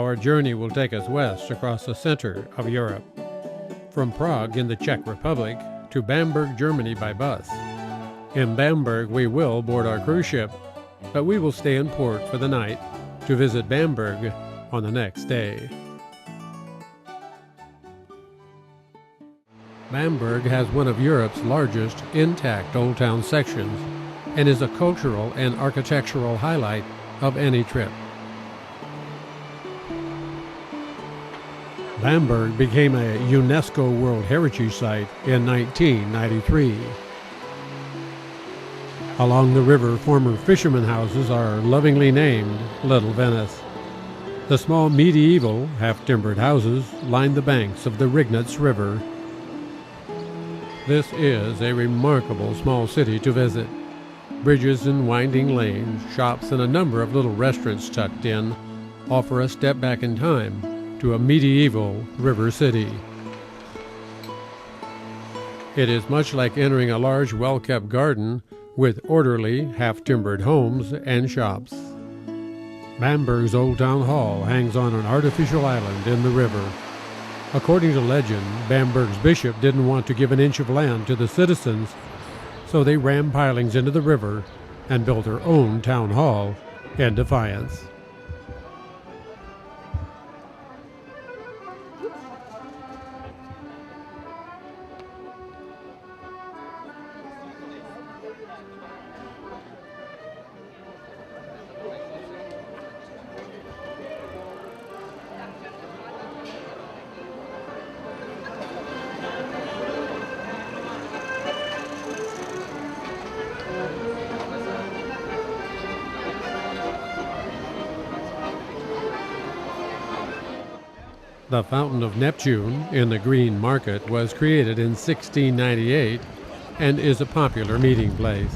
our journey will take us west across the center of Europe, from Prague in the Czech Republic to Bamberg, Germany by bus. In Bamberg, we will board our cruise ship, but we will stay in port for the night to visit Bamberg on the next day. Bamberg has one of Europe's largest intact Old Town sections and is a cultural and architectural highlight of any trip. Bamberg became a UNESCO World Heritage Site in 1993. Along the river, former fishermen houses are lovingly named Little Venice. The small medieval, half-timbered houses line the banks of the Rignitz River. This is a remarkable small city to visit. Bridges and winding lanes, shops, and a number of little restaurants tucked in offer a step back in time to a medieval river city. It is much like entering a large, well-kept garden with orderly, half-timbered homes and shops. Bamberg's Old Town Hall hangs on an artificial island in the river. According to legend, Bamberg's bishop didn't want to give an inch of land to the citizens, so they rammed pilings into the river and built their own town hall in defiance. The Fountain of Neptune in the Green Market was created in 1698 and is a popular meeting place.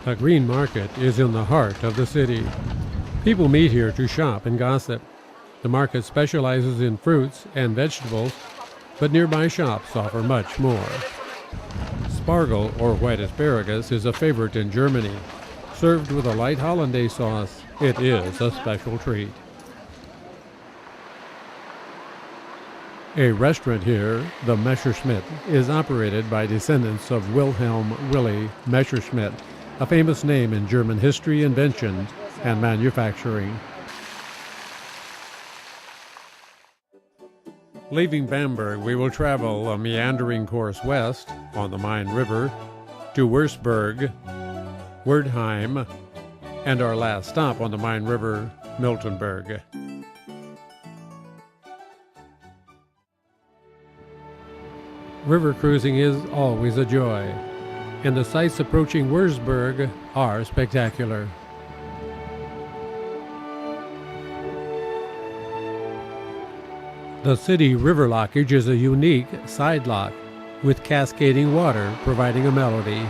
The Green Market is in the heart of the city. People meet here to shop and gossip. The market specializes in fruits and vegetables, but nearby shops offer much more. Spargel, or white asparagus, is a favorite in Germany. Served with a light hollandaise sauce, it is a special treat. A restaurant here, the Messerschmitt, is operated by descendants of Wilhelm Willy Messerschmitt, a famous name in German history, invention, and manufacturing. Leaving Bamberg, we will travel a meandering course west on the Main River to Wurzburg, Wertheim, and our last stop on the Main River, Miltenberg. River cruising is always a joy, and the sights approaching Wurzburg are spectacular. The city river lockage is a unique side lock, with cascading water providing a melody.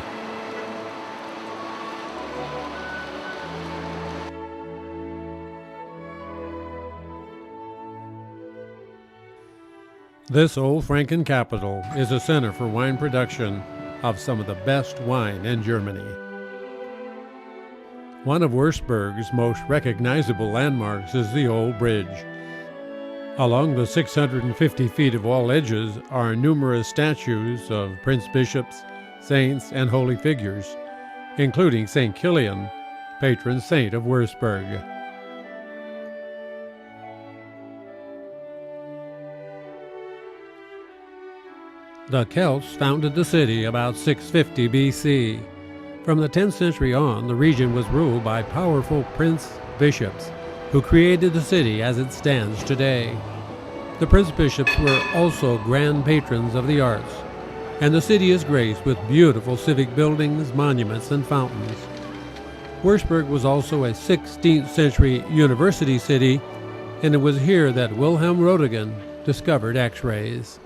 This old Franken capital is a center for wine production of some of the best wine in Germany. One of Würzburg's most recognizable landmarks is the Old Bridge. Along the 650 feet of all edges are numerous statues of prince-bishops, saints, and holy figures, including St. Kilian, patron saint of Würzburg. The Celts founded the city about 650 BC. From the 10th century on, the region was ruled by powerful prince-bishops who created the city as it stands today. The prince-bishops were also grand patrons of the arts, and the city is graced with beautiful civic buildings, monuments, and fountains. Würzburg was also a 16th century university city, and it was here that Wilhelm Röntgen discovered X-rays.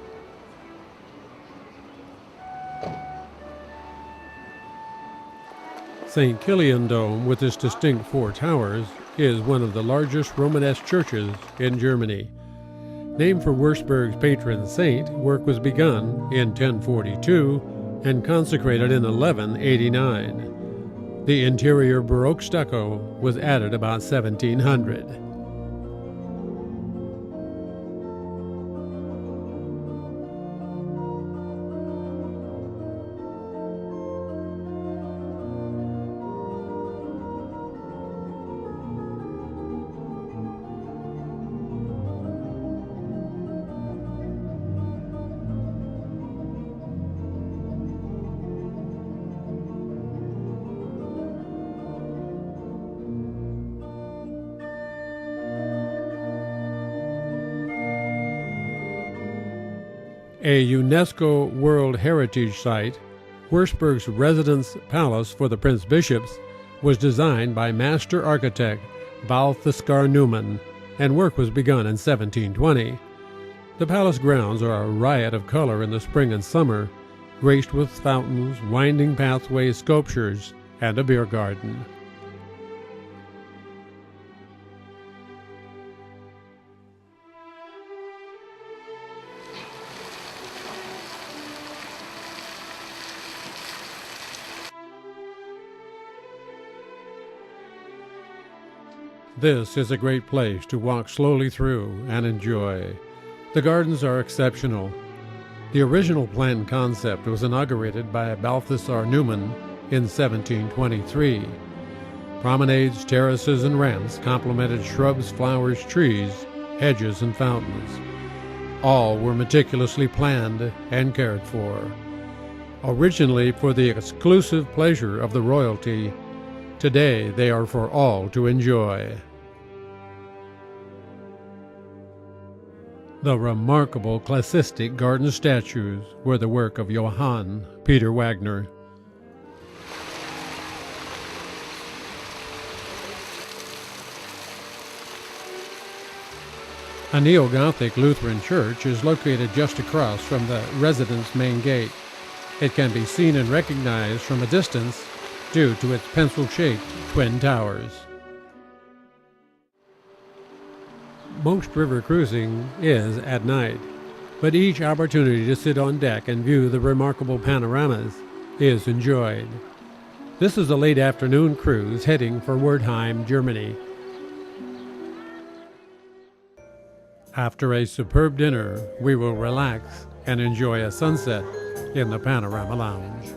St. Kilian Dome, with its distinct four towers, is one of the largest Romanesque churches in Germany. Named for Würzburg's patron saint, work was begun in 1042 and consecrated in 1189. The interior Baroque stucco was added about 1700. A UNESCO World Heritage Site, Wurzburg's residence palace for the Prince Bishops was designed by master architect Balthasar Neumann, and work was begun in 1720. The palace grounds are a riot of color in the spring and summer, graced with fountains, winding pathways, sculptures, and a beer garden. This is a great place to walk slowly through and enjoy. The gardens are exceptional. The original planned concept was inaugurated by Balthasar Neumann in 1723. Promenades, terraces, and ramps complemented shrubs, flowers, trees, hedges, and fountains. All were meticulously planned and cared for. Originally for the exclusive pleasure of the royalty, today they are for all to enjoy. The remarkable classicistic garden statues were the work of Johann Peter Wagner. A neo-Gothic Lutheran church is located just across from the residence main gate. It can be seen and recognized from a distance due to its pencil-shaped twin towers. Most river cruising is at night, but each opportunity to sit on deck and view the remarkable panoramas is enjoyed. This is a late afternoon cruise heading for Wertheim, Germany. After a superb dinner, we will relax and enjoy a sunset in the Panorama Lounge.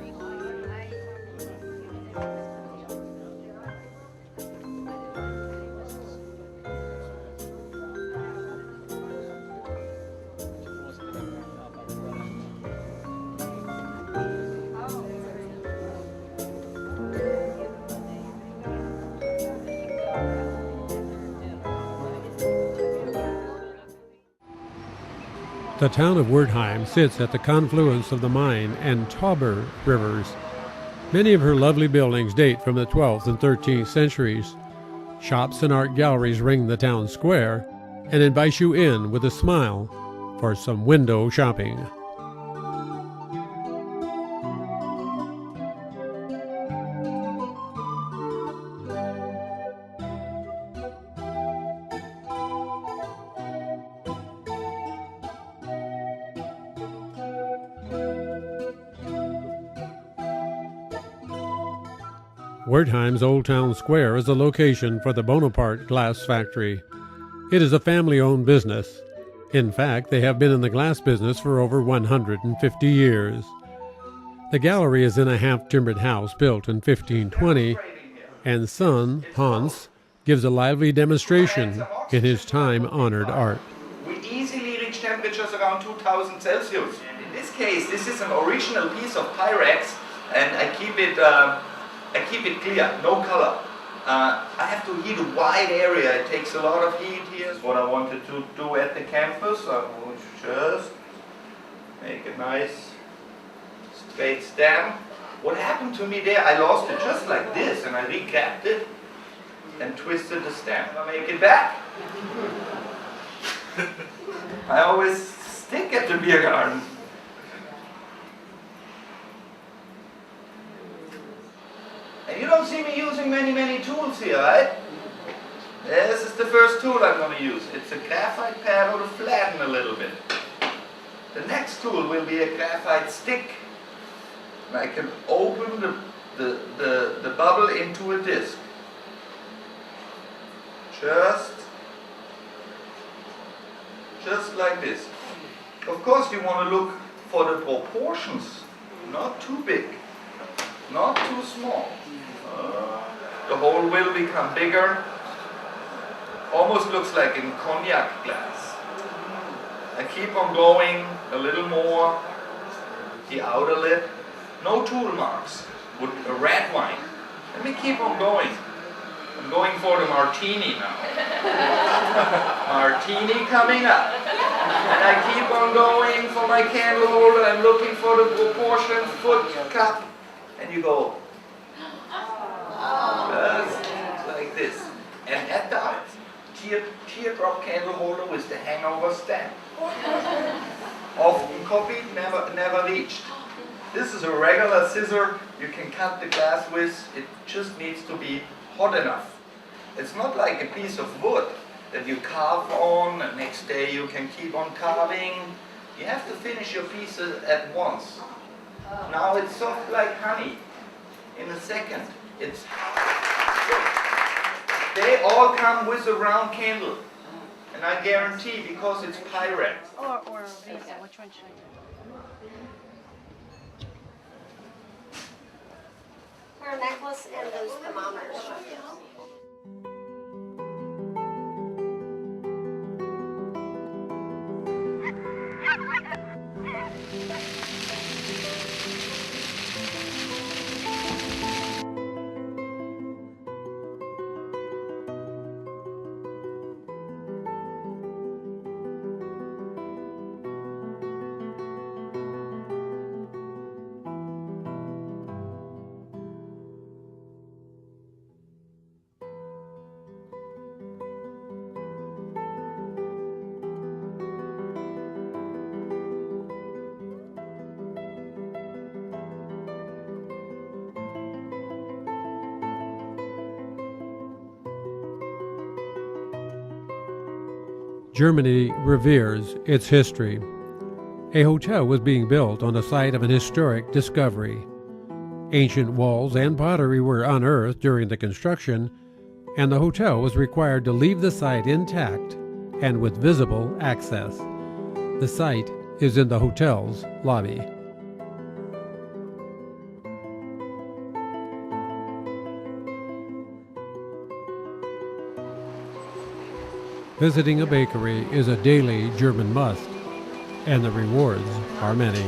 The town of Wertheim sits at the confluence of the Main and Tauber rivers. Many of her lovely buildings date from the 12th and 13th centuries. Shops and art galleries ring the town square and invite you in with a smile for some window shopping. Wertheim's Old Town Square is the location for the Bonaparte Glass Factory. It is a family-owned business. In fact, they have been in the glass business for over 150 years. The gallery is in a half-timbered house built in 1520, and son, Hans, gives a lively demonstration in his time-honored art. We easily reach temperatures around 2000 Celsius. In this case, this is an original piece of Pyrex, and I keep it clear, no color. I have to heat a wide area, it takes a lot of heat here. What I wanted to do at the campus, I will just make a nice straight stem. What happened to me there, I lost it just like this, and I recapped it and twisted the stem. I make it back. I always stick at the beer garden. And you don't see me using many tools here, right? This is the first tool I'm going to use. It's a graphite paddle to flatten a little bit. The next tool will be a graphite stick. And I can open the bubble into a disc. Just like this. Of course you want to look for the proportions. Not too big, not too small. The hole will become bigger. Almost looks like in cognac glass. I keep on going a little more. The outer lip. No tool marks. With a red wine. Let me keep on going. I'm going for the martini now. Martini coming up. And I keep on going for my candle holder and looking for the proportion, foot, cup, and you go, just like this. And at that, teardrop candle holder with the hangover stamp. Often copied, never reached. This is a regular scissor you can cut the glass with. It just needs to be hot enough. It's not like a piece of wood that you carve on and next day you can keep on carving. You have to finish your pieces at once. Now it's soft like honey. In a second. They all come with a round candle. And I guarantee, because it's Pyrex. Or Visa, which one should I do? Her necklace and those thermometers. Germany reveres its history. A hotel was being built on the site of an historic discovery. Ancient walls and pottery were unearthed during the construction, and the hotel was required to leave the site intact and with visible access. The site is in the hotel's lobby. Visiting a bakery is a daily German must, and the rewards are many.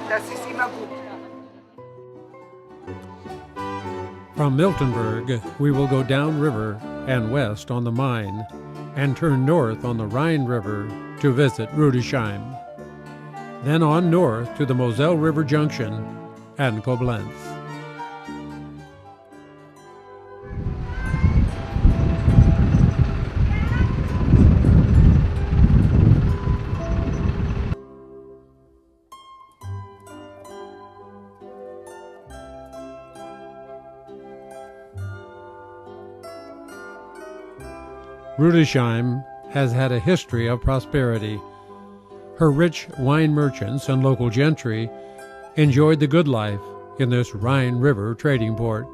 Das ist immer gut. From Miltenberg, we will go downriver and west on the Main, and turn north on the Rhine River to visit Rudesheim. Then on north to the Mosel River Junction and Koblenz. Rudesheim has had a history of prosperity. Her rich wine merchants and local gentry enjoyed the good life in this Rhine River trading port.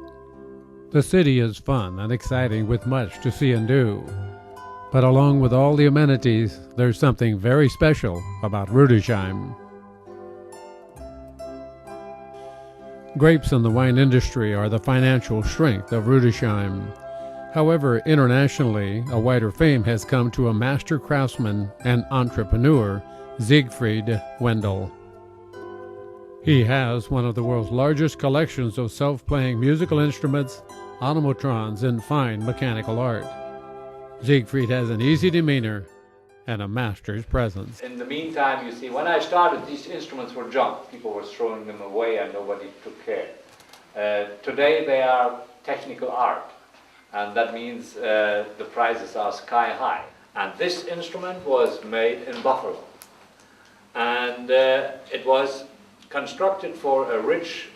The city is fun and exciting with much to see and do. But along with all the amenities, there's something very special about Rudesheim. Grapes and the wine industry are the financial strength of Rudesheim. However, internationally, a wider fame has come to a master craftsman and entrepreneur, Siegfried Wendel. He has one of the world's largest collections of self-playing musical instruments, automatrons, and fine mechanical art. Siegfried has an easy demeanor and a master's presence. In the meantime, you see, when I started, these instruments were junk. People were throwing them away and nobody took care. Today they are technical art. And that means the prices are sky high. And this instrument was made in Buffalo. And it was constructed for a rich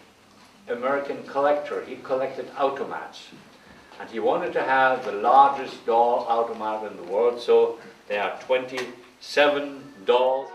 American collector. He collected automats. And he wanted to have the largest doll automat in the world, so there are 27 dolls.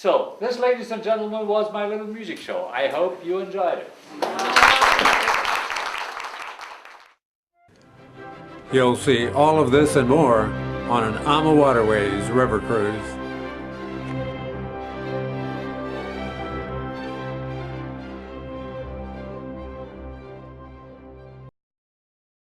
So, this, ladies and gentlemen, was my little music show. I hope you enjoyed it. You'll see all of this and more on an AmaWaterways River Cruise.